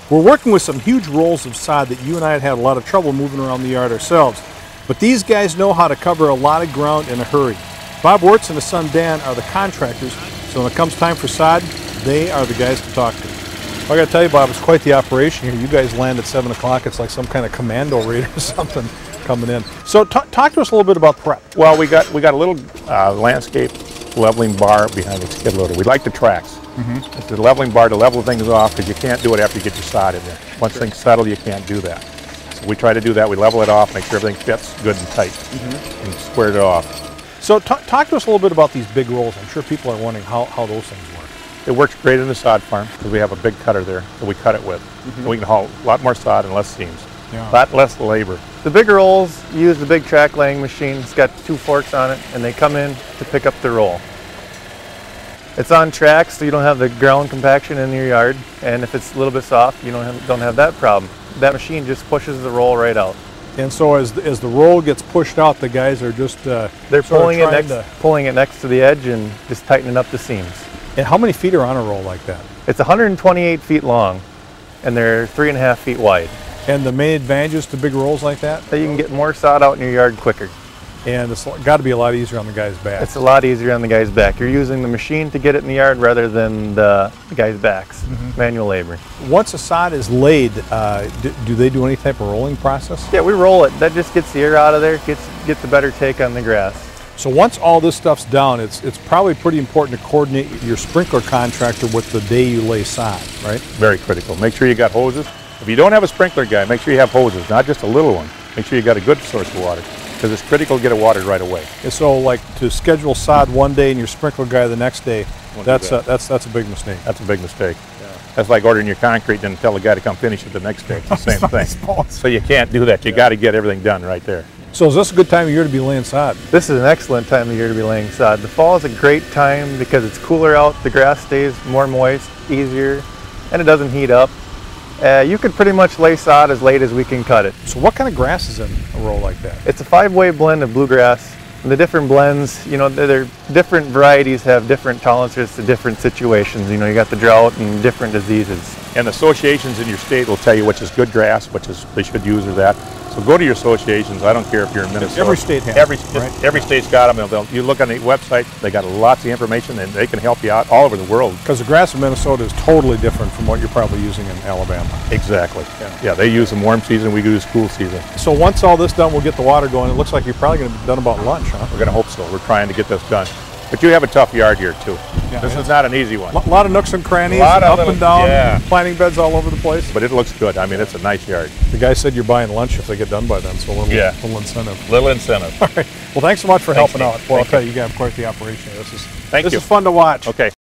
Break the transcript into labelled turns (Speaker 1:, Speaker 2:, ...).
Speaker 1: We're working with some huge rolls of sod that you and I had a lot of trouble moving around the yard ourselves. But these guys know how to cover a lot of ground in a hurry. Bob Wirtz and his son Dan are the contractors, so when it comes time for sod, they are the guys to talk to. I gotta tell you, Bob, it's quite the operation here. You guys land at 7 o'clock. It's like some kind of commando raid or something coming in. So talk to us a little bit about prep.
Speaker 2: Well, we got a little landscape leveling bar behind the skid loader. We like the tracks. It's the leveling bar to level things off, because you can't do it after you get your sod in there. Once things settle, you can't do that. So we try to do that. We level it off, make sure everything fits good and tight, and square it off.
Speaker 1: So talk to us a little bit about these big rolls. I'm sure people are wondering how those things work.
Speaker 2: It works great in the sod farm because we have a big cutter there that we cut it with. And we can haul a lot more sod and less seams.
Speaker 1: Yeah.
Speaker 2: A lot less labor.
Speaker 3: The big rolls use the big track laying machine. It's got 2 forks on it, and they come in to pick up the roll. It's on tracks, so you don't have the ground compaction in your yard, and if it's a little bit soft, you don't have that problem. That machine just pushes the roll right out.
Speaker 1: And so as the roll gets pushed out, the guys are just
Speaker 3: they're pulling it next to the edge and just tightening up the seams.
Speaker 1: And how many feet are on a roll like that?
Speaker 3: It's 128 feet long, and they're 3.5 feet wide.
Speaker 1: And the main advantages to big rolls like that?
Speaker 3: So you can get more sod out in your yard quicker.
Speaker 1: And it's got to be a lot easier on the guy's back.
Speaker 3: It's a lot easier on the guy's back. You're using the machine to get it in the yard rather than the guy's backs, manual labor.
Speaker 1: Once a sod is laid, do they do any type of rolling process?
Speaker 3: Yeah, we roll it. That just gets the air out of there, gets a better take on the grass.
Speaker 1: So once all this stuff's down, it's probably pretty important to coordinate your sprinkler contractor with the day you lay sod, right?
Speaker 2: Very critical. Make sure you got hoses. If you don't have a sprinkler guy, make sure you have hoses, not just a little one. Make sure you got a good source of water, because it's critical to get it watered right away.
Speaker 1: And so, like, to schedule sod one day and your sprinkler guy the next day, that's a big mistake.
Speaker 2: That's a big mistake. Yeah. That's like ordering your concrete and tell the guy to come finish it the next day. It's the same thing. So you can't do that. You got to get everything done right there.
Speaker 1: So is this a good time of year to be laying sod?
Speaker 3: This is an excellent time of year to be laying sod. The fall is a great time because it's cooler out, the grass stays more moist, easier, and it doesn't heat up. You could pretty much lay sod as late as we can cut it.
Speaker 1: So what kind of grass is in a roll like that?
Speaker 3: It's a 5-way blend of bluegrass. And the different blends, you know, they're different varieties have different tolerances to different situations. You know, you got the drought and different diseases.
Speaker 2: And associations in your state will tell you which is good grass, which is they should use or that. So go to your associations. I don't care if you're in Minnesota.
Speaker 1: Every state has
Speaker 2: every state's got them. You look on the website, they got lots of information, and they can help you out all over the world.
Speaker 1: Because the grass in Minnesota is totally different from what you're probably using in Alabama.
Speaker 2: Exactly. Yeah, they use them warm season, we use cool season.
Speaker 1: So once all this done, we'll get the water going. It looks like you're probably going to be done about lunch, huh?
Speaker 2: We're going to hope so. We're trying to get this done. But you have a tough yard here, too. Yeah, this is not an easy one.
Speaker 1: A lot of nooks and crannies, up and down, planting beds all over the place.
Speaker 2: But it looks good. I mean, it's a nice yard.
Speaker 1: The guy said you're buying lunch if they get done by then, so a little incentive.
Speaker 2: Little incentive.
Speaker 1: All right. Well, thanks so much for helping out. Well, I'll tell you, you got quite the operation. This is fun to watch.
Speaker 2: Okay.